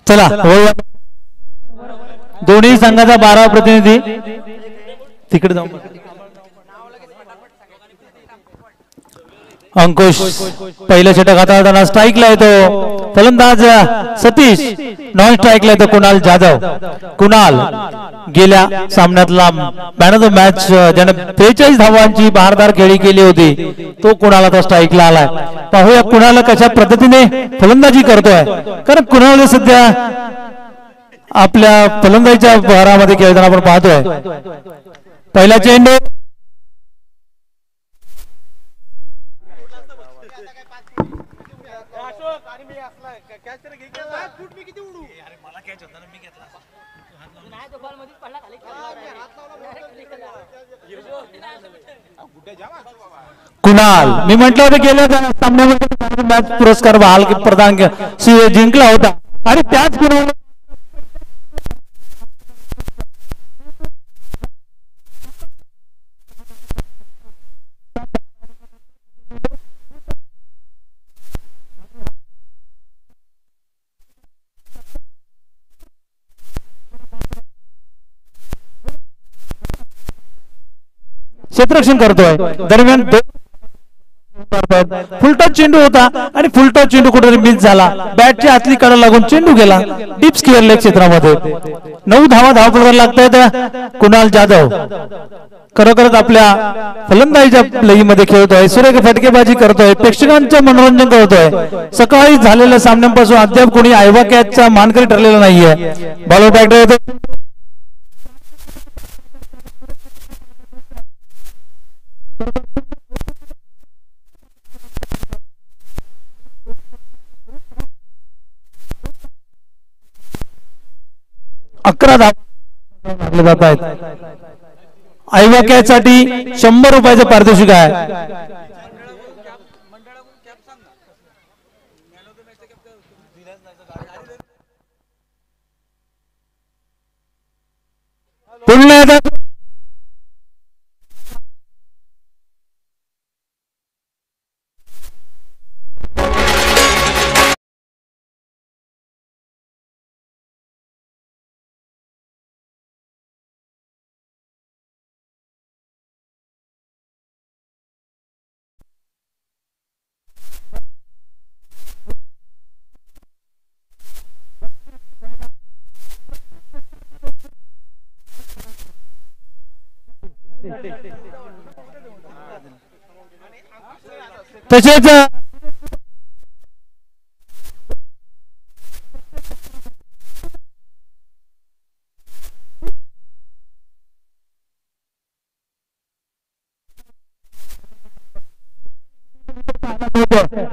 चला दोन्ही संघाचा 12 प्रतिनिधी तिकडे जाऊन अंकुश पहिलं षटक हाताळताना स्ट्राईकला येतो फलंदाज सतीश, नॉन स्ट्राईकला येतो कुणाल जाधव. कुणाल गेल्या सामन्यातला मॅन ऑफ द मॅच ज्याने 43 धावांची बहारदार खेळी केली होती तो कुणाल आता स्ट्राईकला आलाय. पाहूया कुणाल कशा पद्धतीने फलंदाजी करतोय, कारण कुणाल सध्या आपल्या फलंदाजीच्या बहारामध्ये खेळताना आपण पाहतोय. पहिला चेंडू कुणाल, मी म्हटलं होतं गेल्या सामन्यामध्ये मॅच पुरस्कार बहाल प्रदान जिंकला होता आणि त्याच कुणाल क्षेत्ररक्षण करतोय. दरम्यान फुलटॉस चेंडू होता आणि फुलटॉस चेंडू कुठेतरी मिस झाला, बॅटच्या आतली कडा लागून चेंडू गेला डीप स्क्वेअर लेग क्षेत्रामध्ये. 9 धावा धावपळकर लागतायत. कुणाल जाधव खरोखरच आपल्या फलंदाजीच्या लईमध्ये खेळतोय, सुरेख फटकेबाजी करतोय, प्रेक्षकांचं मनोरंजन करतोय. सकाळी झालेल्या सामन्यांपासून अद्याप कोणी आयवा कॅचचा मानकरी ठरलेला नाहीये. बॉलर बॅट अकरा धावा मारले जात आहेत. आयवा कॅच साठी 100 रुपयाचं पारितोषिक आहे. पुन्हा तसेच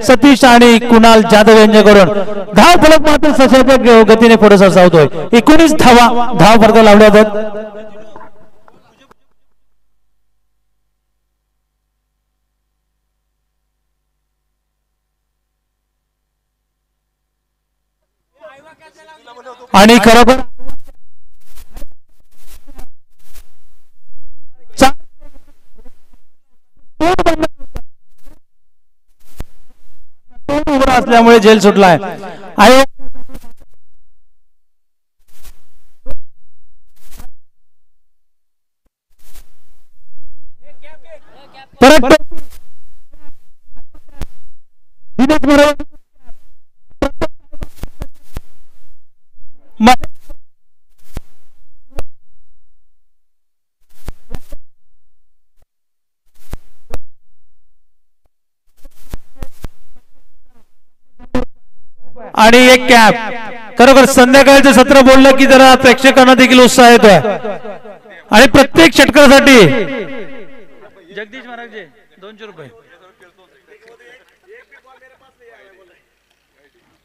सतीश आणि कुणाल जाधव यांच्याकडून धाव फलक मात्र सशक्त गतीने पुढे सरसावतोय. 19 धावा धाव फलक लावल्या जातात. आणि खरोखर असल्यामुळे जेल सुटलाय. परत आणि एक कॅप. खरोखर संध्याकाळचं सत्र बोललं की जरा प्रेक्षकांना देखील उत्साह येतोय आणि प्रत्येक षटकासाठी जगदीश महाराज 200 रुपये.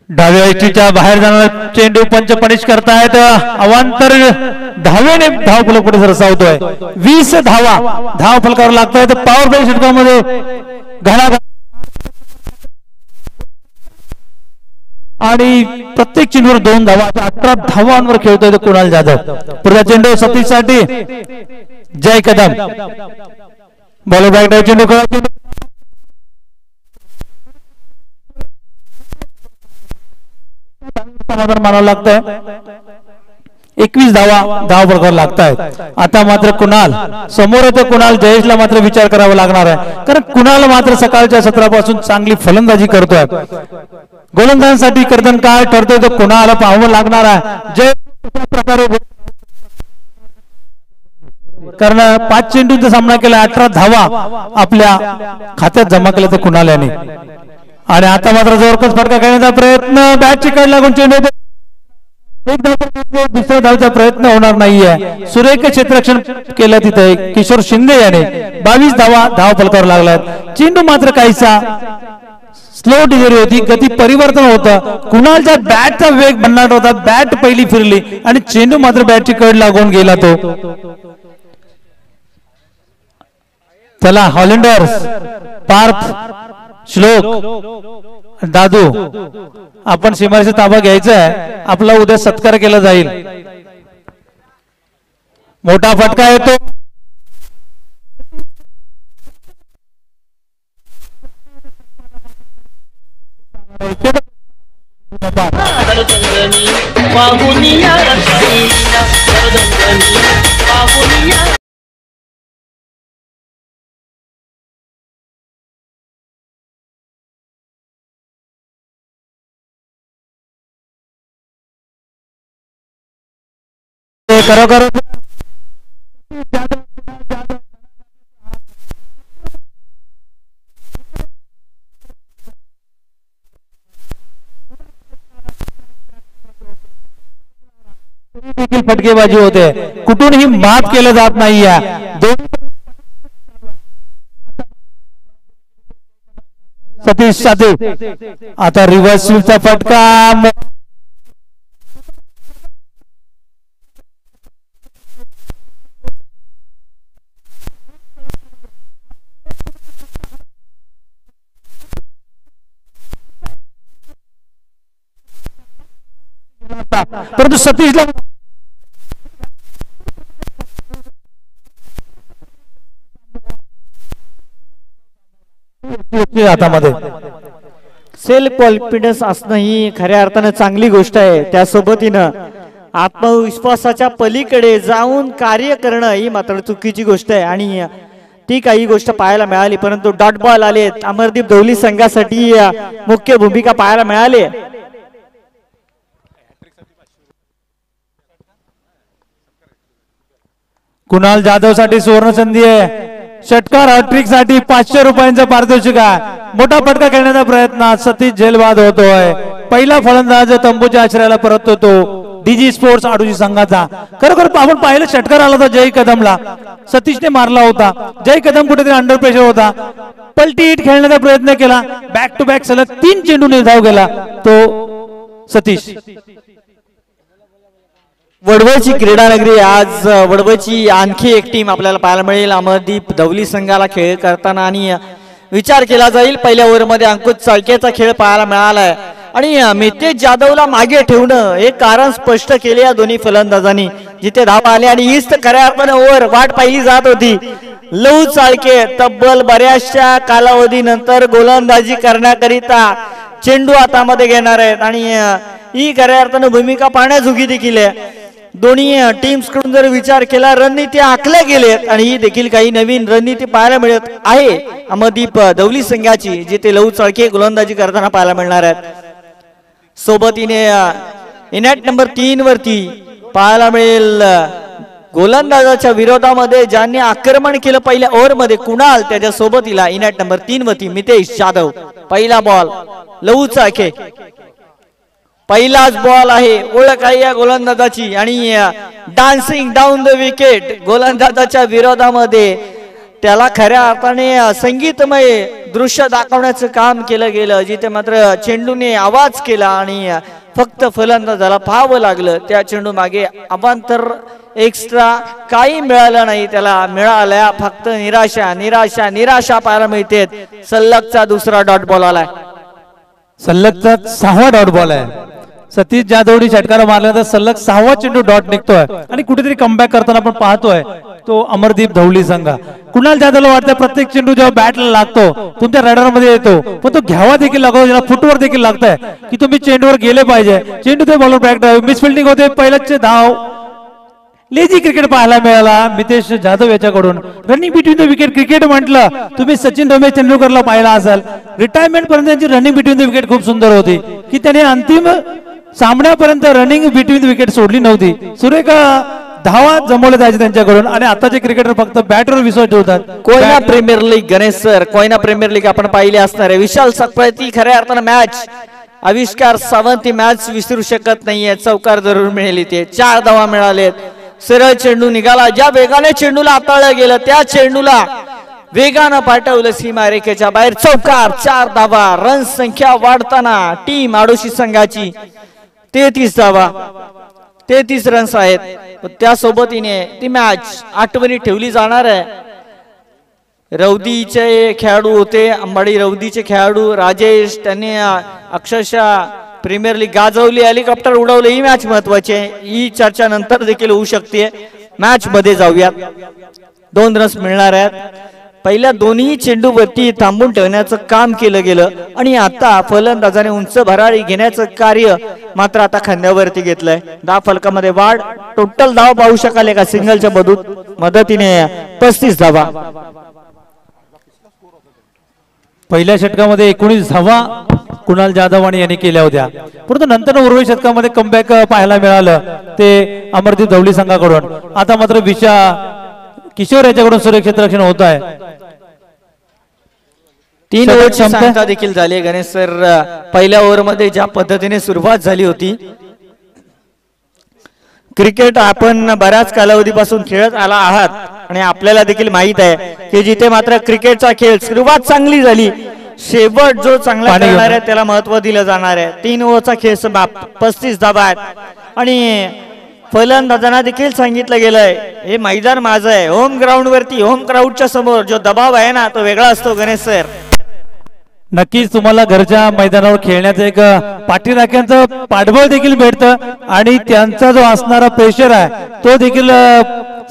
डाव्या एसटीच्या बाहेर जाणारा चेंडू पंच पनिश करतायत. अवांतर धावेने धाव फलक पुढे सरसावतोय. 20 धावा धाव फलकावर लागतायत. पॉवर प्ले षटकामध्ये घणा आणि प्रत्येक चेंडूवर 2 धावा 18 धावांवर खेळतोय कुणाल जाधव. पुढचा चेंडू सतीश साठी जय कदम. बॉल बॅक चेंडू समाधान मानावं लागतंय. 21 धावा फलकावर लागतायत. आता मात्र कुणाल समोर येतो. कुणाल जयेशला मात्र विचार करावा लागणार आहे, कारण कुणाल मात्र सकाळच्या सत्रापासून चांगली फलंदाजी करतोय. गोलंदाजांसाठी कर्तन काय ठरतोय तो कुणाला पाहावं लागणार आहे. जय प्रकारे कारण 5 चेंडूंचा सामना केला, 18 धावा आपल्या खात्यात जमा केल्या तर कुणाल याने. आणि आता मात्र जोरकस फटका खेळण्याचा प्रयत्न, बॅटची कड लागून चेंडू दुसऱ्या धावचा प्रयत्न होणार नाहीये. सुरेख क्षेत्ररक्षण केलं तिथे किशोर शिंदे याने. 22 धाव फलकावर लागलाय. चेंडू मात्र काहीसा स्लो डिलिव्हरी होती, गती परिवर्तन होतं. कुणालच्या बॅटचा वेग भन्नाट होता, बॅट पहिली फिरली आणि चेंडू मात्र बॅटची कड लागून गेला. तो चला हॉलंडर्स, पार्थ, श्लोक, दादू आपण सीमारेषेचा ताबा घ्यायचा आहे. आपला उद्या सत्कार केला जाईल. मोठा फटका येतो. खरोखर देखील फटकेबाजी होते, कुठूनही मात केलं जात नाहीये. सतीश साधे आता रिव्हर्स स्वीपचा फटका. परंतु सतीशला हातामध्ये सेल्फ कॉन्फिडन्स असणं ही खऱ्या अर्थानं चांगली गोष्ट आहे. त्यासोबतीनं आत्मविश्वासाच्या पलीकडे जाऊन कार्य करणं ही मात्र चुकीची गोष्ट आहे. आणि ती काही गोष्ट पाहायला मिळाली, परंतु डॉट बॉल आले. अमरदीप धवली संघासाठी मुख्य भूमिका पाहायला मिळाली. कुणाल जाधव साठी सुवर्ण संधी आहे. षटकार हॅट्रिक साठी 500 रुपयांचा पारितोषिक आहे. मोठा फटका खेळण्याचा प्रयत्न सतीश झेलबाद होतोय. पहिला फलंदाज तंबूच्या आश्रयाला परत होतो डीजी स्पोर्ट्स आडूजी संघाचा. खरोखर आपण पाहिलं षटकार आला होता जय कदमला, सतीशने मारला होता. जय कदम कुठेतरी अंडर प्रेशर होता, पलटी हिट खेळण्याचा प्रयत्न केला. बॅक टू बॅक सलग 3 चेंडूने धाव गेला तो सतीश. वडवळची क्रीडानगरी आज वडवळची आणखी एक टीम आपल्याला पाहायला मिळेल. अमरदीप धवली संघाला खेळ करताना आणि विचार केला जाईल. पहिल्या ओव्हरमध्ये अंकुश चाळकेचा खेळ पाहायला मिळालाय आणि मितेश जाधवला मागे ठेवणं हे कारण स्पष्ट केले या दोन्ही फलंदाजांनी. जिथे धावा आले आणि हीच खऱ्या अर्थाने ओव्हर वाट पाहिली जात होती. लऊ चाळके तब्बल बऱ्याचशा कालावधीनंतर गोलंदाजी करण्याकरिता चेंडू हातामध्ये घेणार आहेत आणि ही खऱ्या अर्थाने भूमिका पाहण्याजोगी देखील आहे. दोन्ही टीम्स कडून जर विचार केला रणनीती आखल्या गेलेत आणि ही देखील काही नवीन रणनीती पाहायला मिळत आहे अमरदीप धवली संघाची, जिथे लऊ चाळके गोलंदाजी करताना पाहायला मिळणार आहेत. सोबतीने इनॅट नंबर 3 वरती पाहायला मिळेल गोलंदाजाच्या विरोधामध्ये ज्यांनी आक्रमण केलं पहिल्या ओव्हर मध्ये कुणाल, त्याच्या सोबतीला इनॅट नंबर 3 वरती मितेश जाधव. पहिला बॉल लऊ चाळके, पहिलाच बॉल आहे. ओळख आहे या गोलंदाजाची आणि डान्सिंग डाऊन द विकेट गोलंदाजाच्या विरोधामध्ये त्याला खऱ्या अर्थाने संगीतमय दृश्य दाखवण्याचं काम केलं गेलं, जिथे मात्र चेंडूने आवाज केला आणि फक्त फलंदाजाला पाहावं लागलं. त्या चेंडू मागे अवांतर एक्स्ट्रा काही मिळालं नाही. त्याला मिळाल्या फक्त निराशा निराशा निराशा पाहायला मिळते. सलगचा दुसरा डॉट बॉल आलाय. सलगचा 6वा डॉट बॉल आहे. सतीश जाधवनी षटकार मारल्यानंतर सलग 6वा चेंडू डॉट निघतोय आणि कुठेतरी कमबॅक करताना आपण पाहतोय तो अमरदीप धवली संघ. कुणाल जाधवला वाटतं प्रत्येक चेंडू जेव्हा बॅटला लागतो तुमच्या रडारमध्ये येतो, पण तो घ्यावा देखील लागतो, ज्याला फुटवर देखील लागतंय की तुम्ही चेंडूवर गेले पाहिजे. चेंडू ते बॉलर बॅक ड्राईव्ह, मिसफिल्डिंग होते, पहिल्याचे धाव. लेझी क्रिकेट पाहायला मिळाला मितेश जाधव याच्याकडून. Running between the wicket cricket म्हटलं तुम्ही सचिन रमेश तेंडुलकरला पाहिला असाल, रिटायरमेंट पर्यंत त्यांची रनिंग बिटवीन द विकेट खूप सुंदर होती की त्याने अंतिम सामन्यापर्यंत रनिंग बिटवीन द विकेट सोडली नव्हती. सुरेख धावा जमवल्या जायचे त्यांच्याकडून. आणि आताचे क्रिकेटर फक्त बॅटवर विश्वास ठेवतात. Koyna premier league Ganesh sir, Koyna premier league आपण पाहिली असणार आहे. विशाल सकपळती खऱ्या अर्थानं मॅच आविष्कार सावंत ही मॅच विसरू शकत नाहीये. चौकार जरूर मिळेल इथे. 4 धावा मिळालेत. सरळ चेंडू निघाला, ज्या वेगाने चेंडूला हाताळलं गेलं त्या चेंडूला वेगानं पाठवलं सीमारेखेच्या बाहेर. चौकार, 4 धावा. रन संख्या वाढताना टीम आडोशी संघाची 33 धावा, 33 रन्स आहेत. त्यासोबतीने ती मॅच आठवणी ठेवली जाणार आहे. रौदीचे खेळाडू होते, अंबाडी रौदीचे खेळाडू राजेश, त्यांनी अक्षरशः प्रीमियर लीग गाजवली, हेलिकॉप्टर उडवले. ही मॅच महत्वाची आहे. ही चर्चा नंतर देखील होऊ शकते. मॅच मध्ये जाऊयात. 2 रन्स मिळणार आहेत. पहिल्या दोन्ही चेंडूवरती थांबून ठेवण्याचं काम केलं गेलं आणि आता फलंदाजाने उंच भरारी घेण्याचं कार्य मात्र आता खांद्यावरती घेतलंय. धाव फलकामध्ये वाढ. टोटल धाव पाहू शकाल एका सिंगलच्या मदतीने 35 धावा. पहिल्या षटकामध्ये 19 धावा कुणाल जाधव आणि यांनी केल्या होत्या, परंतु नंतर उर्वरित षटकामध्ये कमबॅक पाहायला मिळालं ते अमरदीप धवली संघाकडून. आता मात्र किशोर याच्याकडून सुरक्षित रक्षण होत आहे. 3 ओव्हरची सांगता देखील झाली. गणेश सर, पहिल्या ओव्हरमध्ये ज्या पद्धतीने सुरुवात झाली होती, क्रिकेट आपण बऱ्याच कालावधीपासून खेळत आला आहात आणि आपल्याला देखील माहित आहे की जिथे मात्र क्रिकेटचा खेळ सुरुवात चांगली झाली, शेवट जो चांगला खेळणार आहे त्याला महत्व दिलं जाणार आहे. 3 ओव्हरचा खेळ समाप्त. 35 धावा आहेत आणि फलंदाजांना देखील सांगितलं गेलंय हे मैदान माझं आहे. होम ग्राउंड वरती, होम क्राऊडच्या समोर जो दबाव आहे ना तो वेगळा असतो. गणेश सर, नक्कीच तुम्हाला घरच्या मैदानावर खेळण्याचं एक पाठीराख्यांचं पाठबळ देखील भेटतं आणि त्यांचा जो असणारा प्रेशर आहे तो देखील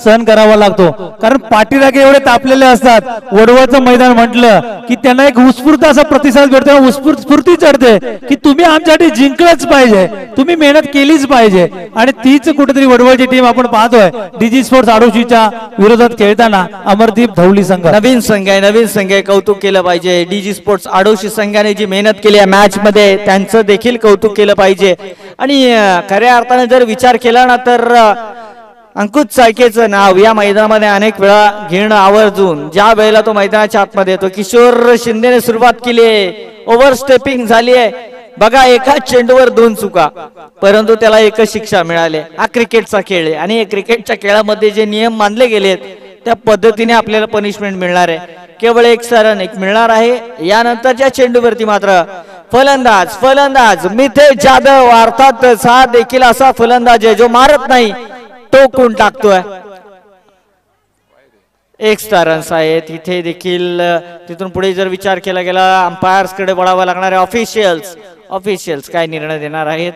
सहन करावा लागतो. कारण पाठीराखे एवढे तापलेले असतात. वडवळचं मैदान म्हटलं की त्यांना एक उत्स्फूर्त असा प्रतिसाद भेटतो, स्फूर्ती चढते की तुम्ही आमच्यासाठी जिंकलंच पाहिजे, तुम्ही मेहनत केलीच पाहिजे. आणि तीच कुठेतरी वडवळची टीम आपण पाहतोय डीजी स्पोर्ट्स आडोशीच्या विरोधात खेळताना. अमरदीप धवली संघ नवीन संघ आहे, नवीन संघ आहे, कौतुक केलं पाहिजे. डीजी स्पोर्ट्स आडोशी संघाने जी मेहनत केली या मॅच मध्ये त्यांचं देखील कौतुक केलं पाहिजे. आणि खऱ्या अर्थाने जर विचार केला ना तर अंकुश चाळकेचं नाव या मैदानामध्ये अनेक वेळा घेणं आवर्जून, ज्या वेळेला तो मैदानाच्या आतमध्ये येतो. किशोर शिंदेने सुरुवात केली आहे, ओव्हर स्टेपिंग झाली आहे. बघा, एकाच चेंडूवर 2 चुका, परंतु त्याला एकच शिक्षा मिळाली. हा क्रिकेटचा खेळ आहे आणि क्रिकेटच्या खेळामध्ये जे नियम मानले गेलेत त्या पद्धतीने आपल्याला पनिशमेंट मिळणार आहे. केवळ 1 रन मिळणार आहे. यानंतरच्या चेंडूवरती मात्र फलंदाज मितेश जाधव, अर्थातच हा देखील असा फलंदाज आहे जो मारत नाही, टोकून टाकतोय. 1 रन्स आहेत. इथे देखील तिथून पुढे जर विचार केला गेला अंपायर्स कडे वळावं लागणार आहे. ऑफिशियल्स काय निर्णय देणार आहेत?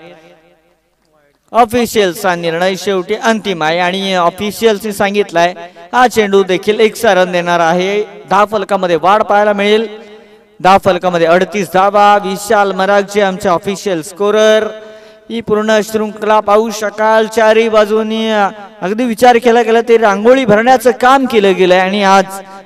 ऑफिशियल्सचा निर्णय शेवटी अंतिम आहे आणि ऑफिशियल्सनी सांगितलंय हा चेंडू देखील 1 रन देणार आहे. धाव फलकामध्ये वाढ पाहायला मिळेल. धाव फलकामध्ये 38 धावा. विशाल मरागचे आमचे ऑफिशियल स्कोरर. ही पूर्ण शृंखला पाहू शकाल. चारही बाजूनी अगदी विचार केला गेला ते रांगोळी भरण्याचं काम केलं गेलंय आणि आज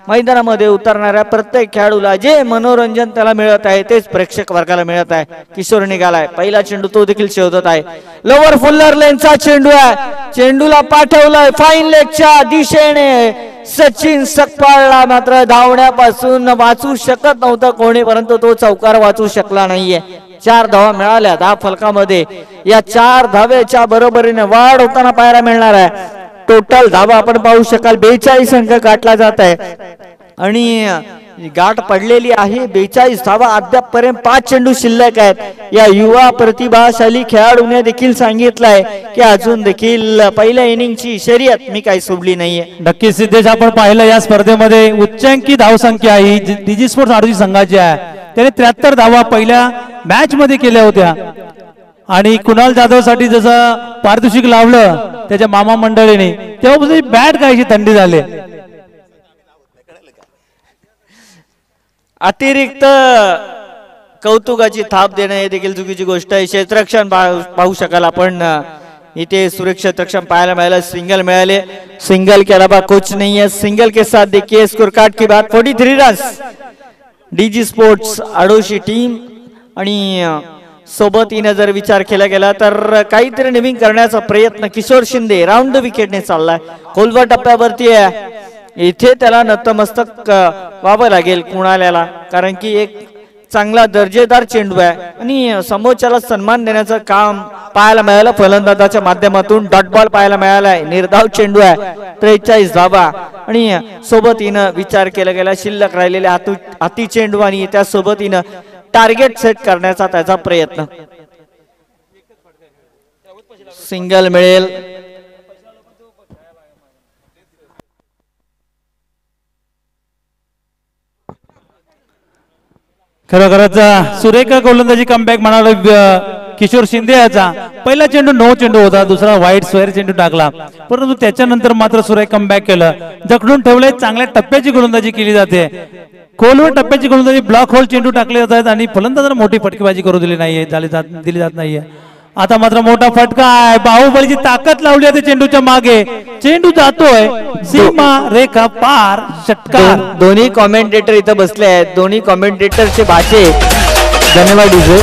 मैदानामध्ये उतरणाऱ्या प्रत्येक खेळाडूला जे मनोरंजन त्याला मिळत आहे तेच प्रेक्षक वर्गाला मिळत आहे. किशोर निघालाय. पहिला चेंडू तो देखील शोधत आहे. लोवर फुल्लर लेनचा चेंडू आहे. चेंडूला पाठवलाय फाईन लेगच्या दिशेने. सचिन सकपाळला मात्र धावण्यापासून वाचू शकत नव्हतं कोणी, परंतु तो चौकार वाचू शकला नाहीये. 4 धावा मिळाल्या. धाव फलकामध्ये या 4 धावेच्या बरोबरीने वाढ होताना पाहायला मिळणार आहे. टोटल धावा आपण पाहू शकाल 42 अंक गाठला जात आहे आणि गाठ पडलेली आहे 42 धावा. अद्यापपर्यंत 5 चेंडू शिल्लक आहेत. या युवा प्रतिभाशाली खेळाडूने देखील सांगितलंय की अजून देखील पहिल्या इनिंगची शर्यत मी काही सोडली नाहीये. नक्कीच सिद्धेश, आपण पाहिलं या स्पर्धेमध्ये उच्चांकी धावसंख्या ही डीजी स्पोर्ट्स आडोशी संघाची आहे. त्याने 73 धावा पहिल्या मॅच मध्ये केल्या होत्या आणि कुणाल जाधव साठी जसं पारितोषिक लावलं त्याच्या मामा मंडळीने, तेव्हापासून बॅट कायची थंडी झाली. अतिरिक्त कौतुकाची थाप देणं हे देखील चुकीची गोष्ट आहे. क्षेत्ररक्षण पाहू शकाल आपण इथे सुरक्षित क्षेत्ररक्षण पाहायला मिळालं. सिंगल मिळाले, सिंगल के अलावा कुछ नहीं है. सिंगल के साथ देखिए स्कोर कार्ड की बात 43 रन्स डीजी स्पोर्ट्स आडोशी टीम. आणि सोबत हिनं जर विचार केला गेला तर काहीतरी नवीन करण्याचा प्रयत्न किशोर शिंदे राऊंड द विकेटने चाललाय. खोलवर टप्प्यावरती आहे, इथे त्याला नतमस्तक व्हावं लागेल कुणाल्याला, कारण की एक चांगला दर्जेदार चेंडू आहे आणि समोरच्याला सन्मान देण्याचं काम पाहायला मिळालं. फलंदाजाच्या माध्यमातून डॉट बॉल पाहायला मिळालाय. निर्धाव चेंडू आहे, 43 धावा. आणि सोबतीनं विचार केला गेला शिल्लक राहिलेल्या हाती चेंडू आणि त्या सोबतीनं टार्गेट सेट करण्याचा त्याचा प्रयत्न. सिंगल मिळेल. खरोखरच सुरेख गोलंदाजी कमबॅक म्हणाला किशोर शिंदे याचा. पहिला चेंडू नो चेंडू होता, दुसरा वाईट स्क्वेअर चेंडू टाकला, परंतु त्याच्यानंतर मात्र सुरेख कमबॅक केलं. जखडून ठेवले, चांगल्या टप्प्याची गोलंदाजी केली जाते. खोलवर टप्प्याची गोलंदाजी, ब्लॉक होल चेंडू टाकले जात आहेत आणि फलंदाजांना मोठी फटकेबाजी करू दिली नाहीये, दिली जात नाहीये. आता मात्र मोठा फटका आहे. बाहुबलीची ताकद लावली आहे चेंडूच्या मागे. चेंडू जातोय सीमा रेखा पार, षटकार. दोन्ही कॉमेंटेटर इथं बसले आहेत. दोन्ही कॉमेंटेटरचे भाचे धन्यवाद डीजे.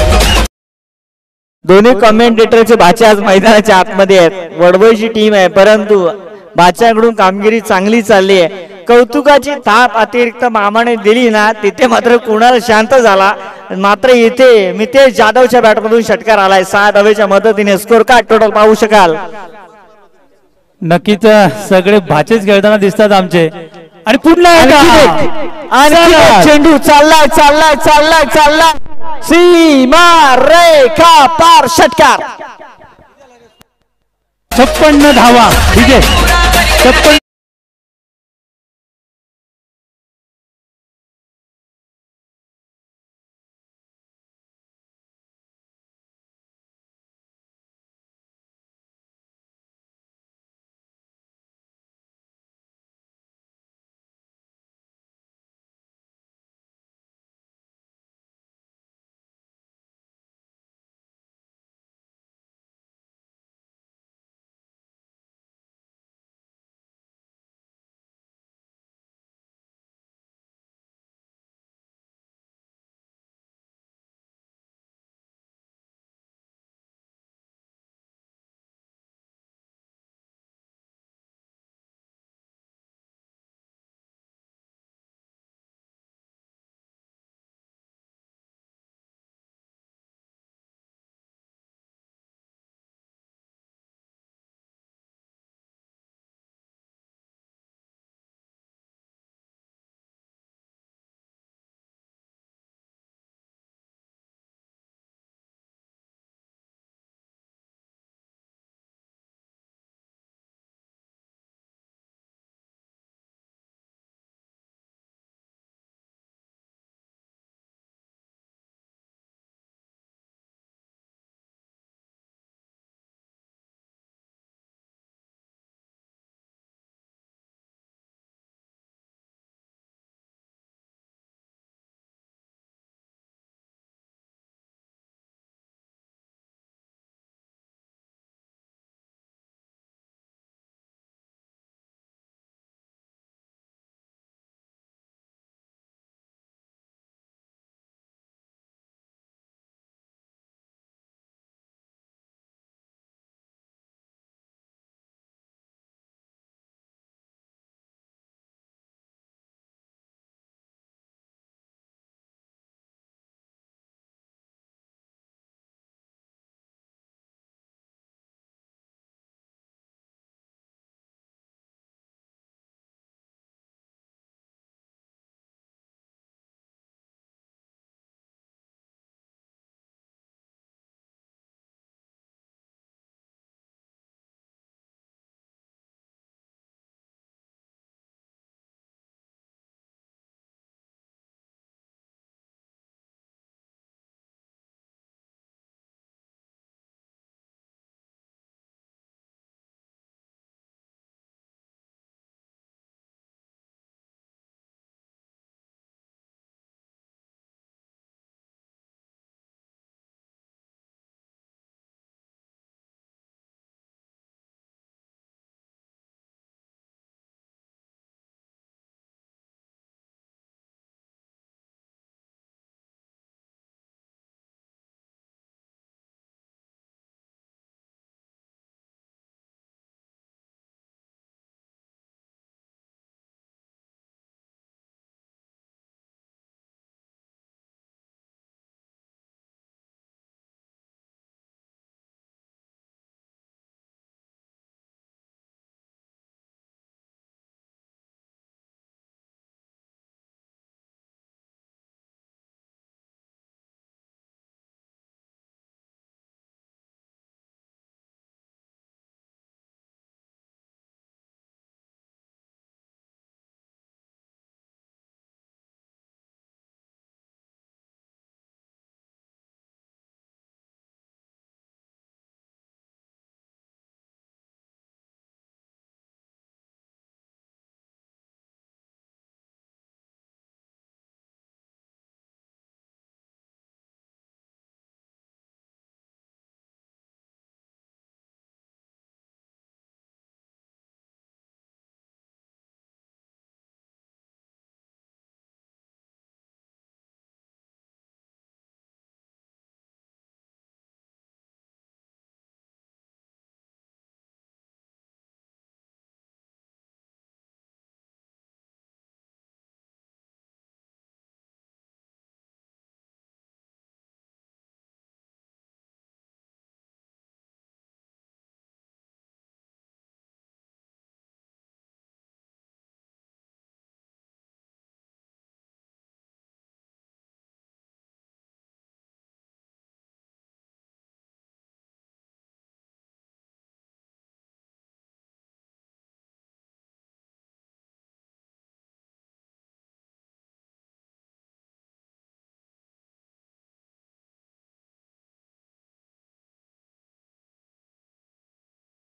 दोन्ही कॉमेंटेटरचे भाचे आज मैदानाच्या आतमध्ये आहेत. वडवळची टीम आहे, परंतु भाच्याकडून कामगिरी चांगली चालली आहे. कौतुकाची थाप अतिरिक्त मामाने दिली ना, तिथे मात्र कुणाल शांत झाला. मात्र इथे मितेश जाधवच्या बॅटमधून षटकार आलाय. 6 धावेच्या मदतीने स्कोर कार्ड टोटल पाहू शकाल. नक्कीच सगळे भाचेच खेळताना दिसतात आमचे. आणि पुढला चेंडू चाललाय चाललाय चाललाय चाललाय, सीमा रेखा पार, षटकार. 56 धावा. ठीक आहे, 56.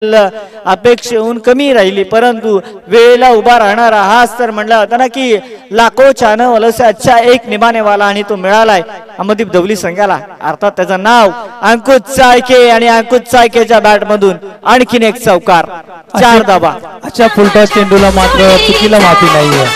अपेक्षेहून कमी राहिली, परंतु वेळेला उभा राहणारा हाच तर म्हणला होता ना की लाखो चाहने वालों से अच्छा एक निभाने वाला, आणि तो मिळालाय अमरदीप दवली संघाला. अर्थात त्याचं नाव अंकुश चाळके, आणि अंकुश चाळकेच्या बॅट मधून आणखीन एक चौकार, 4 धावा. अच्छा फुलटॉस चेंडूला मात्र चुकीला माफी नाहीये.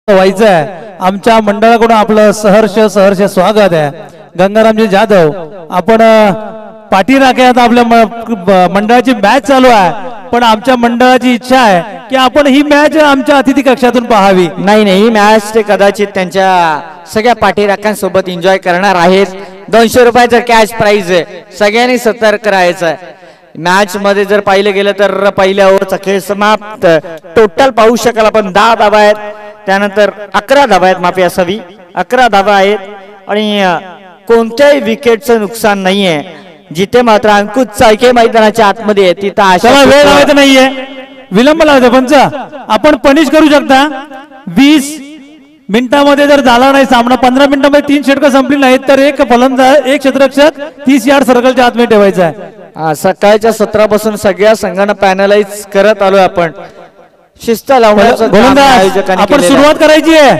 व्हायचं आहे. आमच्या मंडळाकडून आपलं सहर्ष स्वागत आहे. गंगारामजी जाधव, आपण पाठीराख्यात आपल्या मंडळाची मॅच चालू आहे, पण आमच्या मंडळाची इच्छा आहे की आपण ही मॅच आमच्या अतिथी कक्षातून पाहावी. नाही ही मॅच ते कदाचित त्यांच्या सगळ्या पाठीराख्यांसोबत एन्जॉय करणार आहेत. 200 रुपयाचं कॅश प्राइज आहे. सगळ्यांनी सतर्क राहायचं आहे. मॅच मध्ये जर पाहिलं गेलं तर पहिल्या ओव्हरचा खेळ समाप्त. टोटल पाहू शकाल आपण 10 धावा आहेत, त्यानंतर 11 धावा आहेत, माफी असावी 11 धावा आहेत, आणि कोणत्याही विकेटचं नुकसान नाहीये. जिथे मात्र अंकुश चाळके मैदानाच्या आतमध्ये आहे तिथं आशा वेळ लावायचा नाहीये, विलंब लावायचा. पंच आपण पनिश करू शकता. 20 मिनिटांमध्ये जर झाला नाही सामना, 15 मिनिटांमध्ये 3 षटकं संपली नाहीत तर एक फलंदाज, एक क्षेत्ररक्षक 30 यार्ड सर्कलच्या आतमध्ये ठेवायचा आहे. सकाळच्या सत्रापासून सगळ्या संघांना पॅनलाइज करत आलोय आपण. शिस्त लावण्याचं आयोजकांनी आपण सुरुवात करायची आहे.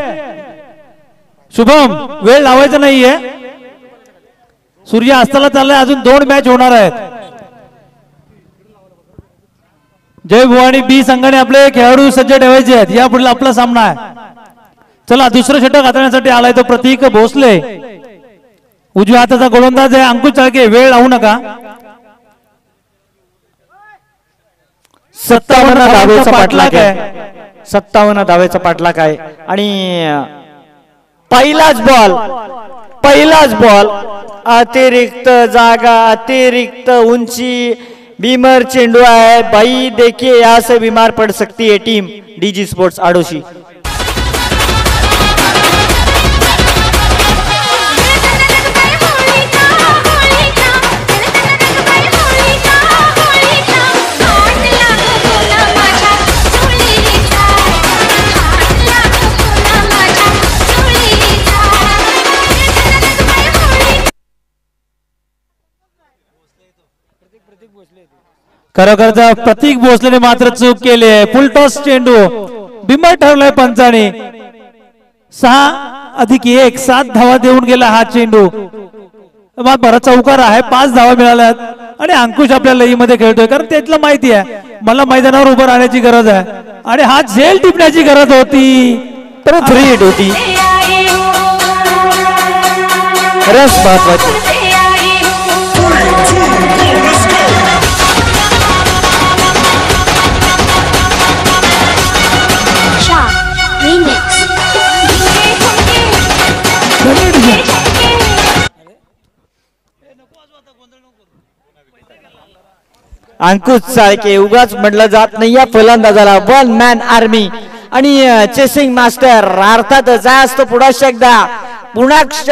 शुभम वेळ लावायचा नाहीये. सूर्य अस्ताला चाललाय, अजून 2 मॅच होणार आहेत. जय भवानी बी संघाने आपले खेळाडू सज्ज ठेवायचे आहेत. या पुढे आपला सामना आहे. चला दुसरं षटक हाताळण्यासाठी आलाय तो प्रतीक भोसले. उजव्या हाताचा गोलंदाज आहे अंकुश चाळके. वेळ लावू नका. 57 धावेचा पाठलाग आहे. 57 धावेचा पाठलाग आहे, आणि पहिलाच बॉल अतिरिक्त जागा, अतिरिक्त ऊंची, बीमर चेंडू है भाई. देखिए यहाँ से बीमार पड़ सकती है टीम डीजी स्पोर्ट्स आडोशी. खरोखरचा प्रतीक भोसलेने मात्र चूक केली आहे. फुलटॉस चेंडू बिमर ठरलाय पंचाने. 6+1 7 धावा देऊन गेला हा चेंडू. बराच चौकार आहे. 5 धावा मिळाल्यात, आणि अंकुश आपल्या लईमध्ये खेळतोय, कारण त्यातलं माहिती आहे मला मैदानावर उभं राहण्याची गरज आहे, आणि हा झेल टिपण्याची गरज होती, तर 3 हिट होती. रस महत्वाची. अंकुश चाळके उगाच म्हटलं जात नाही या फलंदाजाला. 1 मॅन आर्मी आणि चेसिंग मास्टर. अर्थातच असतो पुन्हा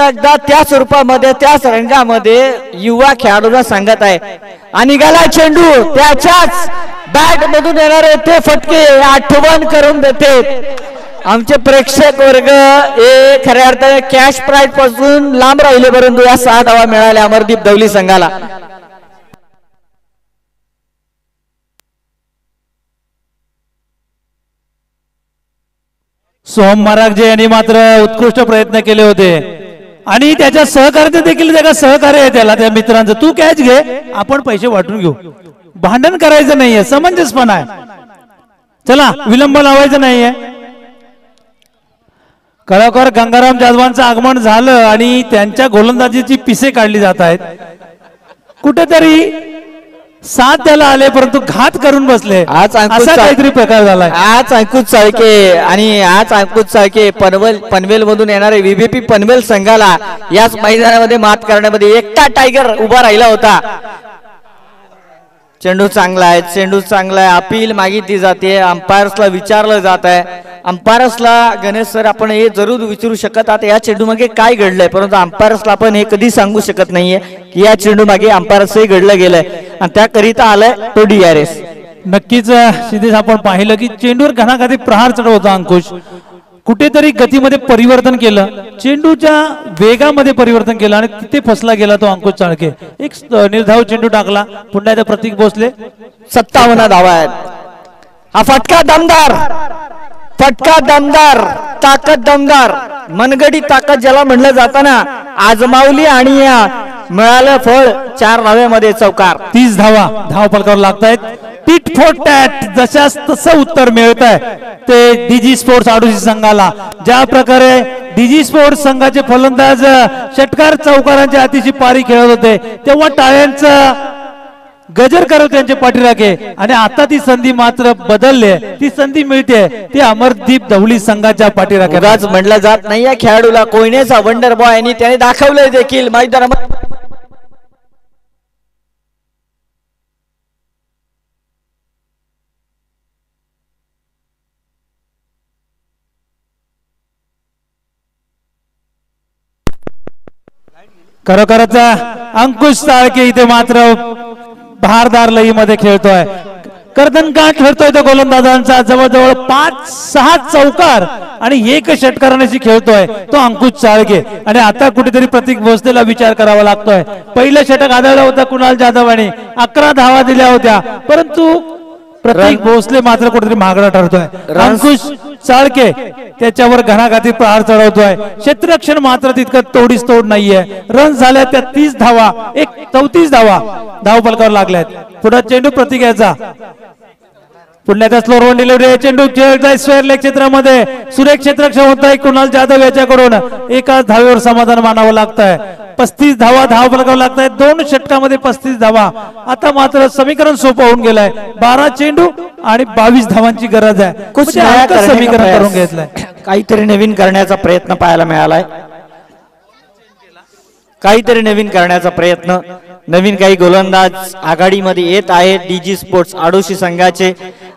एकदा त्याच रूपामध्ये त्याच रंगामध्ये युवा खेळाडूला सांगत आहे. आणि गेला चेंडू त्याच्याच बॅट मधून येणारे ते फटके आठवण करून देते. आमचे प्रेक्षक वर्ग हे खऱ्या अर्थाने कॅश प्राइज पासून लांब राहिले, परंतु या 6 धावा मिळाल्या अमरदीप दवली संघाला. सोहम मरागजे यांनी मात्र उत्कृष्ट प्रयत्न केले होते आणि त्याच्या सहकार्याचे देखील त्याला सहकार्य आहे त्याला त्या मित्रांचं. तू कॅच घे, आपण पैसे वाटून घेऊ, भांडण करायचं नाहीये, समंजसपणा आहे. चला विलंब लावायचा नाहीये. खरोखर गंगाराम जाधवांचं आगमन झालं आणि त्यांच्या गोलंदाजीची पिसे काढली जात आहेत. कुठेतरी साथ त्याला आले परंतु घात करून बसले. आज असा काहीतरी प्रकार झालाय. आज अंकुश चाळके आणि आज अंकुश चाळके पनवेल मधून येणारे व्हीबीपी पनवेल संघाला याच मैदानामध्ये मात करण्यामध्ये एकटा टायगर उभा राहिला होता. चेंडू चांगला आहे, चेंडू चांगला आहे, अपील मागितली जाते, अंपायर्सला विचारलं जात आहे. अंपायर्सला गणेश सर आपण हे जरूर विचारू शकत आहात या चेंडू मागे काय घडलंय, परंतु अंपायर्सला आपण हे कधी सांगू शकत नाहीये की या चेंडू मागे अंपायर्सही घडलं गेलंय आणि त्याकरिता आलाय तो DRS. नक्कीच सिद्धेश आपण पाहिलं की चेंडूवर घणाघाती प्रहार चढवता अंकुश, कुठेतरी गतीमध्ये परिवर्तन केलं, चेंडूच्या वेगामध्ये परिवर्तन केलं आणि तिथे फसला गेला तो अंकुश चाळके. एक निर्धाव चेंडू टाकला. पुन्हा एकदा प्रतीक भोसले 57 धावा आहेत. हा फटका दमदार, फटका दमदार, ताकद दमदार, मनगडी ताकद ज्याला म्हणलं जाताना आजमावली आणि मिळालं फळ 4 धाव्यामध्ये चौकार. 30 धावा धाव फलकावर लागतायत. टिट फॉर टॅट जशास तसं उत्तर मिळत आहे ते डीजी स्पोर्ट्स आडोशी संघाला. ज्या प्रकारे डीजी स्पोर्ट्स संघाचे फलंदाज षटकार चौकारांच्या अतिशय पारी खेळत होते तेव्हा टाळ्यांचं गजर करत त्यांचे पाठीराखे आणि आता ती संधी मात्र बदलली. ती संधी मिळते ती अमरदीप धवली संघाच्या पाठीराख्यात. म्हणलं जात नाही या खेळाडूला कोयनेचा वंडर बॉय आणि त्याने दाखवलंय देखील मैदानामध्ये. खरोखरच अंकुश चाळके इथे मात्र भारदार लईमध्ये खेळतोय. कर्दनकाठ ठरतोय तो गोलंदाजांचा. जवळजवळ 5-6 चौकार आणि 1 षटकारांशी खेळतोय तो अंकुश चाळके. आणि आता कुठेतरी प्रतीक भोसलेला विचार करावा लागतोय. पहिलं षटक आदळलं होतं कुणाल जाधव आणि 11 धावा दिल्या होत्या, परंतु प्रतीक भोसले मात्र कुठेतरी महागडा ठरतोय. अंकुश चाळके त्याच्यावर घणाघाती प्रहार चढवतोय. क्षेत्ररक्षण मात्र तितकं तोडीस तोड नाहीये. रन झाल्या त्या 30 धावा, 34 धावा धाव फलकावर लागल्यात. पुढे चेंडू प्रतीक याचा. पुन्हा त्या स्लोअर वन डिलिव्हरी चेंडू खेळताय स्क्वेअर लेग क्षेत्रामध्ये. सुरेख क्षेत्ररक्षण होत आहे कुणाल जाधव याच्याकडून. एकाच धावेवर समाधान मानावं लागतंय. 35 धावा धाव फलकावर लागताय. 2 षटकामध्ये 35 धावा. आता मात्र समीकरण सोपं होऊन गेलंय. 12 चेंडू आणि 22 धावांची गरज आहे. समीकरण करून घेतलंय. काहीतरी नवीन करण्याचा प्रयत्न पाहायला मिळालाय. काहीतरी नवीन करण्याचा प्रयत्न. नवीन काही गोलंदाज आघाडीमध्ये येत आहेत डीजी स्पोर्ट्स आडोशी संघाचे